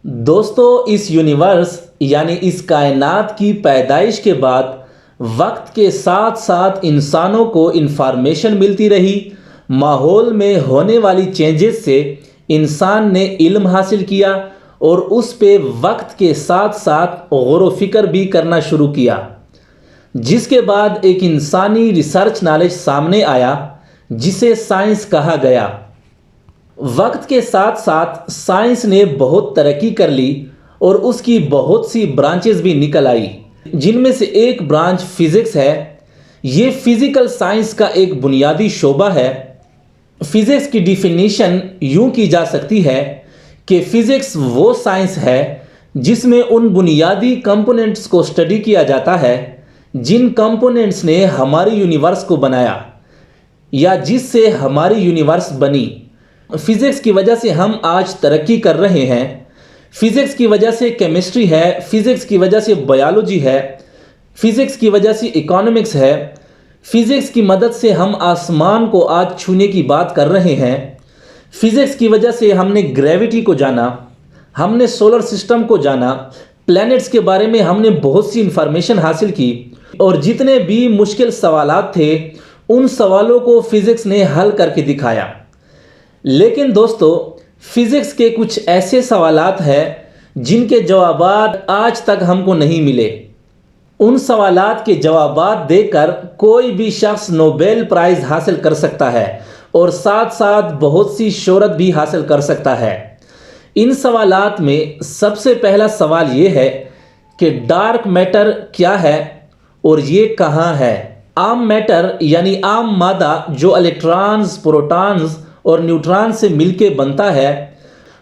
دوستو، اس یونیورس یعنی اس کائنات کی پیدائش کے بعد وقت کے ساتھ ساتھ انسانوں کو انفارمیشن ملتی رہی۔ ماحول میں ہونے والی چینجز سے انسان نے علم حاصل کیا اور اس پہ وقت کے ساتھ ساتھ غور و فکر بھی کرنا شروع کیا، جس کے بعد ایک انسانی ریسرچ نالج سامنے آیا جسے سائنس کہا گیا۔ وقت کے ساتھ ساتھ سائنس نے بہت ترقی کر لی اور اس کی بہت سی برانچز بھی نکل آئی، جن میں سے ایک برانچ فزکس ہے۔ یہ فزیکل سائنس کا ایک بنیادی شعبہ ہے۔ فزکس کی ڈیفینیشن یوں کی جا سکتی ہے کہ فزکس وہ سائنس ہے جس میں ان بنیادی کمپوننٹس کو اسٹڈی کیا جاتا ہے جن کمپوننٹس نے ہماری یونیورس کو بنایا یا جس سے ہماری یونیورس بنی۔ فزکس کی وجہ سے ہم آج ترقی کر رہے ہیں۔ فزکس کی وجہ سے کیمسٹری ہے، فزکس کی وجہ سے بایولوجی ہے، فزکس کی وجہ سے اکانومکس ہے۔ فزکس کی مدد سے ہم آسمان کو آج چھونے کی بات کر رہے ہیں۔ فزکس کی وجہ سے ہم نے گریوٹی کو جانا، ہم نے سولر سسٹم کو جانا، پلینٹس کے بارے میں ہم نے بہت سی انفارمیشن حاصل کی، اور جتنے بھی مشکل سوالات تھے ان سوالوں کو فزکس نے حل کر کے دکھایا۔ لیکن دوستو، فزکس کے کچھ ایسے سوالات ہیں جن کے جوابات آج تک ہم کو نہیں ملے۔ ان سوالات کے جوابات دے کر کوئی بھی شخص نوبیل پرائز حاصل کر سکتا ہے اور ساتھ ساتھ بہت سی شہرت بھی حاصل کر سکتا ہے۔ ان سوالات میں سب سے پہلا سوال یہ ہے کہ ڈارک میٹر کیا ہے اور یہ کہاں ہے؟ عام میٹر یعنی عام مادہ جو الیکٹرانز، پروٹونز اور نیوٹران سے مل کے بنتا ہے،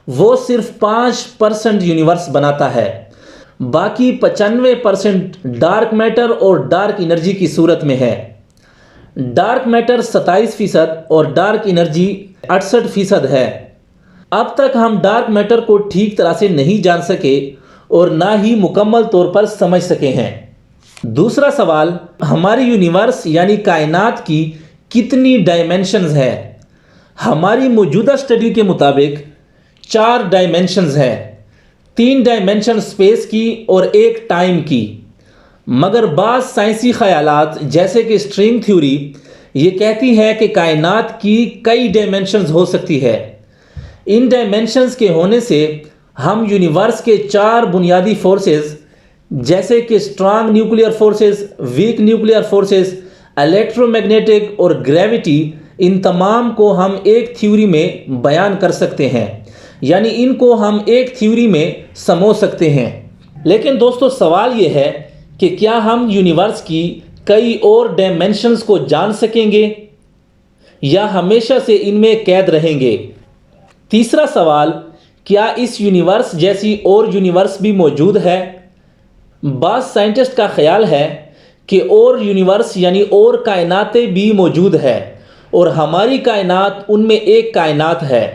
وہ صرف 5% یونیورس بناتا ہے۔ باقی 95% ڈارک میٹر اور ڈارک انرجی کی صورت میں ہے۔ ڈارک میٹر 27% اور ڈارک انرجی 68% ہے۔ اب تک ہم ڈارک میٹر کو ٹھیک طرح سے نہیں جان سکے اور نہ ہی مکمل طور پر سمجھ سکے ہیں۔ دوسرا سوال، ہماری یونیورس یعنی کائنات کی کتنی ڈائمینشنز ہے؟ ہماری موجودہ اسٹڈی کے مطابق 4 ڈائمینشنز ہیں، 3 ڈائمینشن اسپیس کی اور 1 ٹائم کی۔ مگر بعض سائنسی خیالات جیسے کہ اسٹرنگ تھیوری یہ کہتی ہے کہ کائنات کی کئی ڈائمینشنز ہو سکتی ہے۔ ان ڈائمینشنز کے ہونے سے ہم یونیورس کے 4 بنیادی فورسز جیسے کہ strong nuclear forces, weak nuclear forces, electromagnetic اور گریوٹی، ان تمام کو ہم ایک تھیوری میں بیان کر سکتے ہیں، یعنی ان کو ہم ایک تھیوری میں سمو سکتے ہیں۔ لیکن دوستو، سوال یہ ہے کہ کیا ہم یونیورس کی کئی اور ڈائمینشنز کو جان سکیں گے یا ہمیشہ سے ان میں قید رہیں گے؟ تیسرا سوال، کیا اس یونیورس جیسی اور یونیورس بھی موجود ہے؟ بعض سائنٹسٹ کا خیال ہے کہ اور یونیورس یعنی اور کائناتیں بھی موجود ہے اور ہماری کائنات ان میں ایک کائنات ہے۔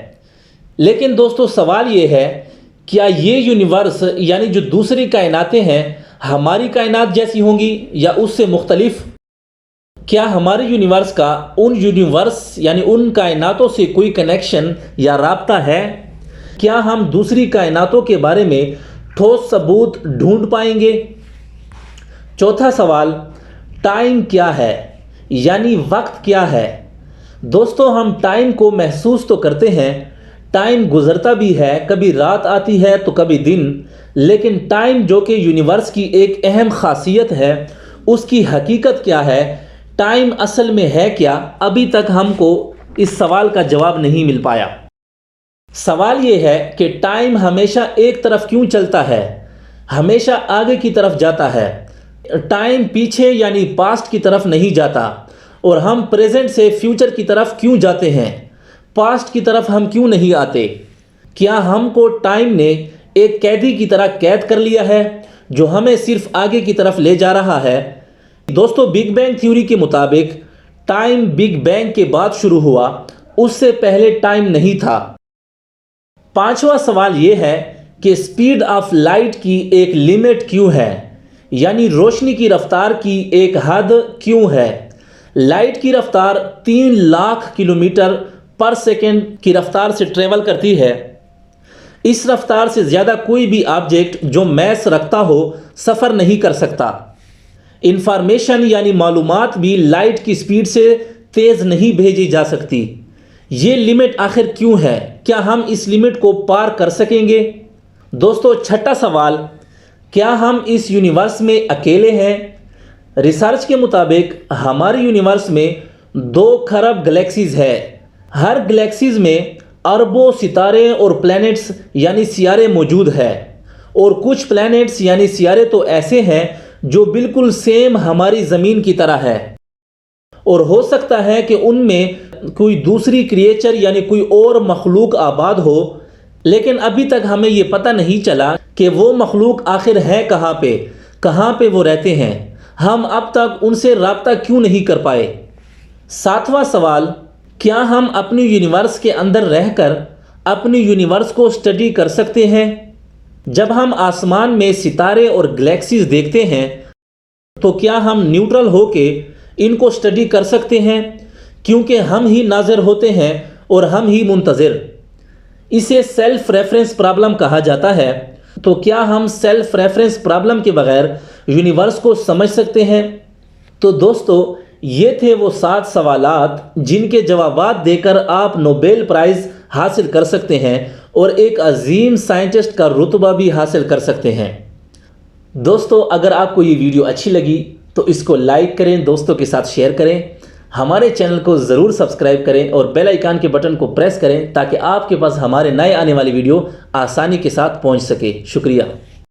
لیکن دوستو، سوال یہ ہے، کیا یہ یونیورس یعنی جو دوسری کائناتیں ہیں ہماری کائنات جیسی ہوں گی یا اس سے مختلف؟ کیا ہمارے یونیورس کا ان یونیورس یعنی ان کائناتوں سے کوئی کنیکشن یا رابطہ ہے؟ کیا ہم دوسری کائناتوں کے بارے میں ٹھوس ثبوت ڈھونڈ پائیں گے؟ چوتھا سوال، ٹائم کیا ہے یعنی وقت کیا ہے؟ دوستو، ہم ٹائم کو محسوس تو کرتے ہیں، ٹائم گزرتا بھی ہے، کبھی رات آتی ہے تو کبھی دن، لیکن ٹائم جو کہ یونیورس کی ایک اہم خاصیت ہے، اس کی حقیقت کیا ہے؟ ٹائم اصل میں ہے کیا؟ ابھی تک ہم کو اس سوال کا جواب نہیں مل پایا۔ سوال یہ ہے کہ ٹائم ہمیشہ ایک طرف کیوں چلتا ہے، ہمیشہ آگے کی طرف جاتا ہے؟ ٹائم پیچھے یعنی پاسٹ کی طرف نہیں جاتا، اور ہم پریزنٹ سے فیوچر کی طرف کیوں جاتے ہیں؟ پاسٹ کی طرف ہم کیوں نہیں آتے؟ کیا ہم کو ٹائم نے ایک قیدی کی طرح قید کر لیا ہے جو ہمیں صرف آگے کی طرف لے جا رہا ہے؟ دوستو، بگ بینگ تھیوری کے مطابق ٹائم بگ بینگ کے بعد شروع ہوا، اس سے پہلے ٹائم نہیں تھا۔ پانچواں سوال یہ ہے کہ سپیڈ آف لائٹ کی ایک لیمٹ کیوں ہے، یعنی روشنی کی رفتار کی ایک حد کیوں ہے؟ لائٹ کی رفتار 3 لاکھ کلومیٹر پر سیکنڈ کی رفتار سے ٹریول کرتی ہے۔ اس رفتار سے زیادہ کوئی بھی آبجیکٹ جو میس رکھتا ہو سفر نہیں کر سکتا۔ انفارمیشن یعنی معلومات بھی لائٹ کی سپیڈ سے تیز نہیں بھیجی جا سکتی۔ یہ لمٹ آخر کیوں ہے؟ کیا ہم اس لمٹ کو پار کر سکیں گے؟ دوستو، چھٹا سوال، کیا ہم اس یونیورس میں اکیلے ہیں؟ ریسرچ کے مطابق ہمارے یونیورس میں 2 خرب گلیکسیز ہے۔ ہر گلیکسیز میں اربوں ستارے اور پلینٹس یعنی سیارے موجود ہے، اور کچھ پلینٹس یعنی سیارے تو ایسے ہیں جو بالکل سیم ہماری زمین کی طرح ہے، اور ہو سکتا ہے کہ ان میں کوئی دوسری کریچر یعنی کوئی اور مخلوق آباد ہو، لیکن ابھی تک ہمیں یہ پتہ نہیں چلا کہ وہ مخلوق آخر ہے کہاں پہ وہ رہتے ہیں۔ ہم اب تک ان سے رابطہ کیوں نہیں کر پائے؟ 7واں سوال، کیا ہم اپنی یونیورس کے اندر رہ کر اپنی یونیورس کو اسٹڈی کر سکتے ہیں؟ جب ہم آسمان میں ستارے اور گلیکسیز دیکھتے ہیں تو کیا ہم نیوٹرل ہو کے ان کو اسٹڈی کر سکتے ہیں؟ کیونکہ ہم ہی ناظر ہوتے ہیں اور ہم ہی منتظر۔ اسے سیلف ریفرنس پرابلم کہا جاتا ہے۔ تو کیا ہم سیلف ریفرنس پرابلم کے بغیر یونیورس کو سمجھ سکتے ہیں؟ تو دوستو، یہ تھے وہ 7 سوالات جن کے جوابات دے کر آپ نوبیل پرائز حاصل کر سکتے ہیں اور ایک عظیم سائنٹسٹ کا رتبہ بھی حاصل کر سکتے ہیں۔ دوستو، اگر آپ کو یہ ویڈیو اچھی لگی تو اس کو لائک کریں، دوستوں کے ساتھ شیئر کریں، ہمارے چینل کو ضرور سبسکرائب کریں اور بیل آئیکن کے بٹن کو پریس کریں تاکہ آپ کے پاس ہمارے نئے آنے والی ویڈیو آسانی کے ساتھ پہنچ سکے۔ شکریہ۔